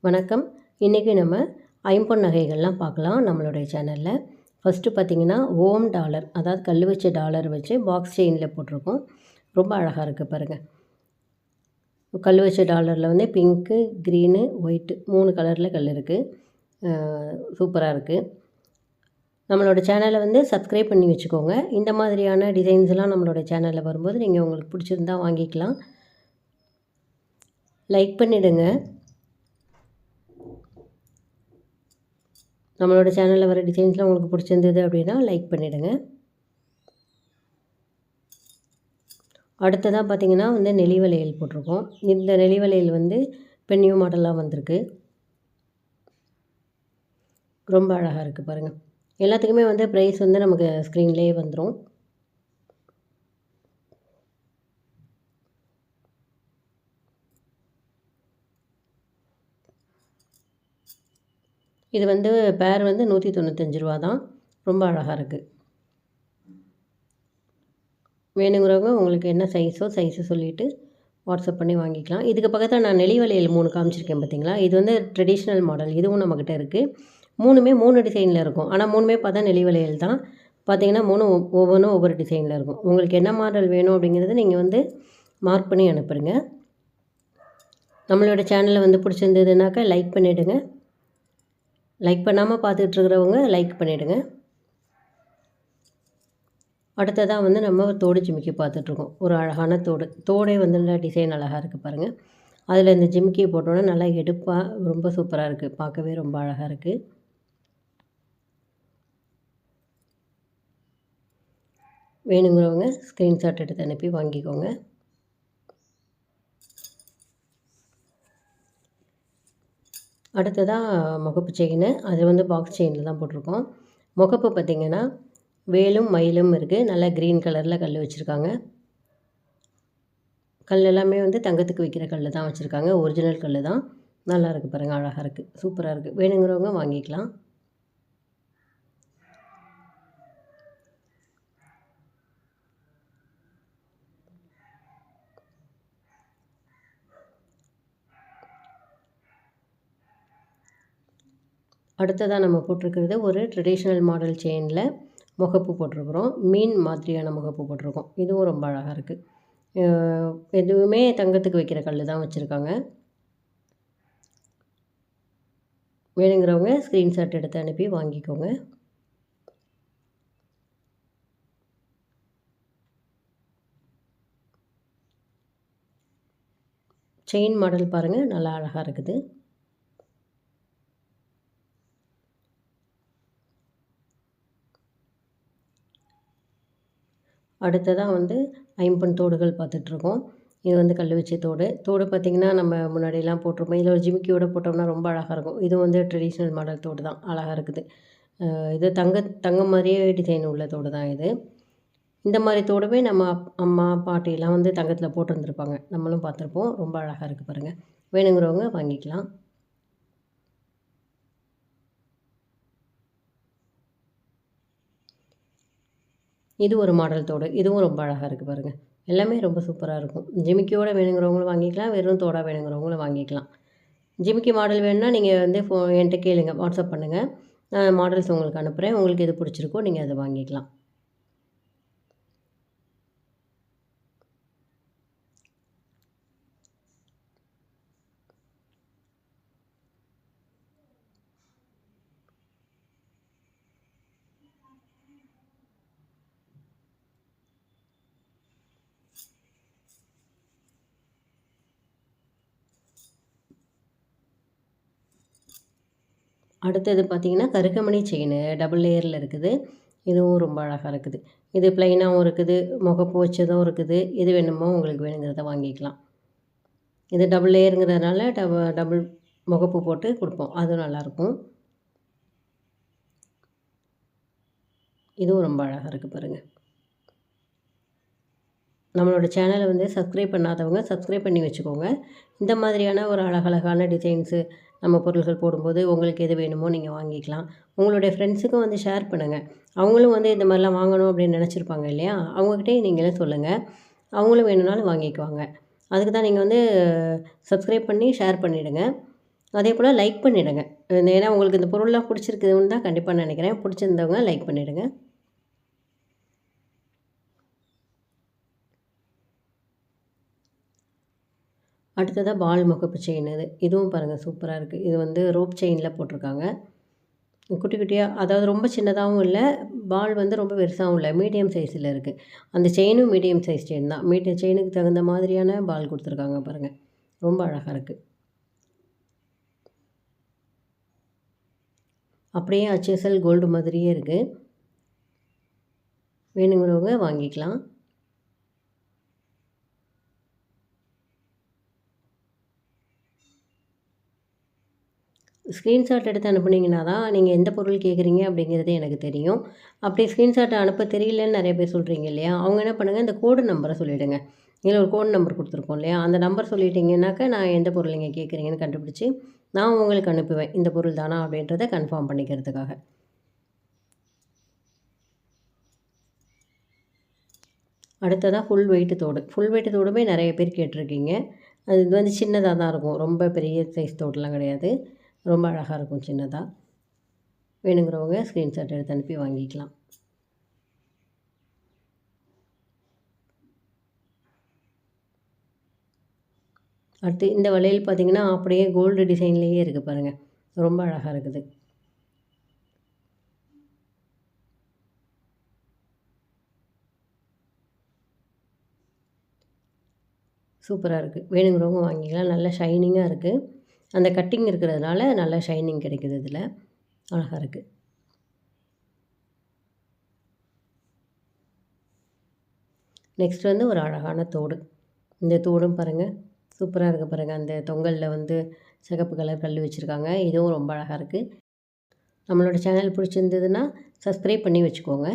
வணக்கம். இன்றைக்கி நம்ம ஐம்பொன் நகைகள்லாம் பார்க்கலாம் நம்மளுடைய சேனலில். ஃபஸ்ட்டு பார்த்திங்கன்னா ஓம் டாலர், அதாவது கல் வச்ச டாலர் வச்சு பாக்ஸ் செயினில் போட்டிருக்கோம். ரொம்ப அழகாக இருக்குது பாருங்கள். கல் வச்ச டாலரில் வந்து பிங்க்கு, க்ரீனு, ஒயிட்டு 3 கலரில் கல் இருக்குது. சூப்பராக இருக்குது. நம்மளோட சேனலை வந்து சப்ஸ்கிரைப் பண்ணி வச்சுக்கோங்க. இந்த மாதிரியான டிசைன்ஸ்லாம் நம்மளோட சேனலில் வரும்போது நீங்கள் உங்களுக்கு பிடிச்சிருந்தா வாங்கிக்கலாம். லைக் பண்ணிவிடுங்க. நம்மளோட சேனலில் வர டிசைன்ஸ்லாம் உங்களுக்கு பிடிச்சிருந்தது அப்படின்னா லைக் பண்ணிவிடுங்க. அடுத்ததாக பார்த்திங்கன்னா வந்து நெளி வளையல் போட்டிருக்கோம். இந்த நெளி வளையல் வந்து இப்போ நியூ மாடலாக வந்திருக்கு. ரொம்ப அழகாக இருக்குது பாருங்கள். எல்லாத்துக்குமே வந்து ப்ரைஸ் வந்து நமக்கு ஸ்க்ரீன்லேயே வந்துடும். இது வந்து பேர் வந்து 195 ரூபா தான். ரொம்ப அழகாக இருக்குது. வேணுங்கிறவங்க உங்களுக்கு என்ன சைஸு சொல்லிவிட்டு வாட்ஸ்அப் பண்ணி வாங்கிக்கலாம். இதுக்கு பக்கத்தில் நான் நெளி வளையல் 3 காமிச்சிருக்கேன் பார்த்தீங்களா, இது வந்து ட்ரெடிஷ்னல் மாடல். இதுவும் நம்மக்கிட்ட இருக்குது. 3 டிசைனில் இருக்கும். ஆனால் 3 பார்த்தா நெளி வளையல் தான். பார்த்தீங்கன்னா 3 ஒவ்வொன்றும் ஒவ்வொரு டிசைனில் இருக்கும். உங்களுக்கு என்ன மாடல் வேணும் அப்படிங்கிறத நீங்கள் வந்து மார்க் பண்ணி அனுப்புங்க. நம்மளோட சேனலை வந்து பிடிச்சிருந்ததுனாக்கா லைக் பண்ணிவிடுங்க. லைக் பண்ணாமல் பார்த்துட்ருக்கிறவங்க லைக் பண்ணிவிடுங்க. அடுத்ததாக வந்து நம்ம தோடு ஜிமிக்கி பார்த்துட்ருக்கோம். ஒரு அழகான தோடே வந்து நல்லா டிசைன் அழகாக இருக்குது பாருங்கள். அதில் இந்த ஜிமிக்கியை போட்டோன்னா நல்லா எடுப்பாக ரொம்ப சூப்பராக இருக்குது. பார்க்கவே ரொம்ப அழகாக இருக்குது. வேணுங்கிறவங்க ஸ்க்ரீன்ஷாட் எடுத்து அனுப்பி வாங்கிக்கோங்க. அடுத்ததாக முகப்பு செயின். அது வந்து பாக்ஸ் செயினில் தான் போட்டிருக்கோம். முகப்பு பார்த்திங்கன்னா வேலும் மயிலும் இருக்குது. நல்லா க்ரீன் கலரில் கல் வச்சுருக்காங்க. கல் எல்லாமே வந்து தங்கத்துக்கு வைக்கிற கல் தான் வச்சுருக்காங்க. ஒரிஜினல் கல் தான். நல்லா இருக்குது பாருங்கள். அழகாக இருக்குது. சூப்பராக இருக்குது. வேணுங்கிறவங்க வாங்கிக்கலாம். அடுத்ததாக நம்ம போட்டிருக்கிறது ஒரு ட்ரெடிஷ்னல் மாடல் செயினில் முகப்பு போட்டிருக்கிறோம். மீன் மாதிரியான முகப்பு போட்டிருக்கோம். இதுவும் ரொம்ப அழகாக இருக்குது. எதுவுமே தங்கத்துக்கு வைக்கிற கல் தான் வச்சுருக்காங்க. வேணுங்கிறவங்க ஸ்க்ரீன்ஷாட் எடுத்து அனுப்பி வாங்கிக்கோங்க. செயின் மாடல் பாருங்கள், நல்லா அழகாக இருக்குது. அடுத்ததாக வந்து ஐம்பொன் தோடுகள் பார்த்துட்ருக்கோம். இது வந்து கல் வச்ச தோடு பார்த்திங்கன்னா நம்ம முன்னாடியெல்லாம் போட்டிருப்போம். இதில் ஒரு ஜிமிக்கியோடு போட்டோம்னா ரொம்ப அழகாக இருக்கும். இது வந்து ட்ரெடிஷ்னல் மாடல் தோடு தான். அழகாக இருக்குது. இது தங்கம் மாதிரியே டிசைன் உள்ள தோடு தான் இது. இந்த மாதிரி தோடுமே நம்ம அம்மா பாட்டியெல்லாம் வந்து தங்கத்தில் போட்டிருந்துருப்பாங்க. நம்மளும் பார்த்துருப்போம். ரொம்ப அழகாக இருக்குது பாருங்கள். வேணுங்கிறவங்க வாங்கிக்கலாம். இது ஒரு மாடல் தோடு. இதுவும் ரொம்ப அழகாக இருக்குது பாருங்கள். எல்லாமே ரொம்ப சூப்பராக இருக்கும். ஜிமிக்கியோடு வேணுங்கிறவங்களும் வாங்கிக்கலாம். வெறும் தோடாக வேணுங்கிறவங்களும் வாங்கிக்கலாம். ஜிமிக்கி மாடல் வேணும்னா நீங்கள் வந்து என்கிட்ட கேளுங்க. வாட்ஸ்அப் பண்ணுங்கள். நான் மாடல்ஸ் உங்களுக்கு அனுப்புகிறேன். உங்களுக்கு எது பிடிச்சிருக்கோ நீங்கள் அதை வாங்கிக்கலாம். அடுத்தது பார்த்திங்கன்னா கருக்கமணி செயின் டபுள் லேயரில் இருக்குது. இதுவும் ரொம்ப அழகாக இருக்குது. இது ப்ளைனாகவும் இருக்குது, முகப்பு வச்சதும் இருக்குது. எது வேணுமோ உங்களுக்கு வேணுங்கிறத வாங்கிக்கலாம். இது டபுள் லேயருங்கிறதுனால டபுள் முகப்பு போட்டு கொடுப்போம். அதுவும் நல்லாயிருக்கும். இதுவும் ரொம்ப அழகாக இருக்குது பாருங்கள். நம்மளோட சேனலை வந்து சப்ஸ்கிரைப் பண்ணாதவங்க சப்ஸ்கிரைப் பண்ணி வச்சுக்கோங்க. இந்த மாதிரியான ஒரு அழகழகான டிசைன்ஸு நம்ம பொருட்கள் போடும்போது உங்களுக்கு எது வேணுமோ நீங்கள் வாங்கிக்கலாம். உங்களுடைய ஃப்ரெண்ட்ஸுக்கும் வந்து ஷேர் பண்ணுங்கள். அவங்களும் வந்து இந்த மாதிரிலாம் வாங்கணும் அப்படின்னு நினச்சிருப்பாங்க இல்லையா? அவங்கக்கிட்டே நீங்களே சொல்லுங்கள். அவங்களும் வேணும்னாலும் வாங்கிக்குவாங்க. அதுக்கு தான் நீங்கள் வந்து சப்ஸ்கிரைப் பண்ணி ஷேர் பண்ணிவிடுங்க. அதே போல் லைக் பண்ணிவிடுங்க. ஏன்னா உங்களுக்கு இந்த பொருள்லாம் பிடிச்சிருக்குதுன்னு தான் கண்டிப்பாக நினைக்கிறேன். பிடிச்சிருந்தவங்க லைக் பண்ணிவிடுங்க. அடுத்ததாக பால் முகப்பு செயின் இதுவும் பாருங்கள் சூப்பராக இருக்குது. இது வந்து ரோப் செயினில் போட்டிருக்காங்க. குட்டி குட்டியாக, அதாவது ரொம்ப சின்னதாகவும் இல்லை, பால் வந்து ரொம்ப பெருசாகவும் இல்லை, மீடியம் சைஸில் இருக்குது. அந்த செயினும் மீடியம் சைஸ் செயின் தான். செயினுக்கு தகுந்த மாதிரியான பால் கொடுத்துருக்காங்க பாருங்கள். ரொம்ப அழகாக இருக்குது. அப்படியே HSL கோல்டு மாதிரியே இருக்குது. வேணுங்கிறவங்க வாங்கிக்கலாம். ஸ்க்ரீன்ஷாட் எடுத்து அனுப்புனீங்கன்னா தான் நீங்கள் எந்த பொருள் கேட்குறீங்க அப்படிங்கிறது எனக்கு தெரியும். அப்படி ஸ்க்ரீன்ஷாட் அனுப்ப தெரியலன்னு நிறைய பேர் சொல்கிறீங்க இல்லையா? அவங்க என்ன பண்ணுங்கள், இந்த கோடு நம்பரை சொல்லிவிடுங்க. இதில் ஒரு கோட் நம்பர் கொடுத்துருக்கோம் இல்லையா? அந்த நம்பர் சொல்லிட்டீங்கன்னாக்கா நான் எந்த பொருள் நீங்கள் கேட்குறீங்கன்னு கண்டுபிடிச்சி நான் உங்களுக்கு அனுப்புவேன். இந்த பொருள் தானா அப்படின்றத கன்ஃபார்ம் பண்ணிக்கிறதுக்காக. அடுத்ததாக ஃபுல் வெயிட்டு தோடு. ஃபுல் வெயிட்டு தோடுமே நிறைய பேர் கேட்டிருக்கீங்க. அது வந்து சின்னதாக தான் இருக்கும். ரொம்ப பெரிய சைஸ் தோடுலாம் கிடையாது. ரொம்ப அழகாக இருக்கும் சின்னதாக. வேணுங்கிறவங்க ஸ்க்ரீன்ஷாட் எடுத்து அனுப்பி வாங்கிக்கலாம். அடுத்து இந்த வளையல் பார்த்திங்கன்னா அப்படியே கோல்டு டிசைன்லேயே இருக்குது பாருங்கள். ரொம்ப அழகாக இருக்குது. சூப்பராக இருக்குது. வேணுங்கிறவங்க வாங்கிக்கலாம். நல்லா ஷைனிங்காக இருக்குது. அந்த கட்டிங் இருக்கிறதுனால நல்லா ஷைனிங் கிடைக்குது இதில். அழகாக இருக்குது. நெக்ஸ்ட் வந்து ஒரு அழகான தோடு. இந்த தோடும் பாருங்கள் சூப்பராக இருக்குது பாருங்கள். அந்த தொங்கலில் வந்து சிகப்பு கலர் கல் வச்சுருக்காங்க. இதுவும் ரொம்ப அழகாக இருக்குது. நம்மளோட சேனல் பிடிச்சிருந்ததுன்னா சப்ஸ்கிரைப் பண்ணி வச்சுக்கோங்க.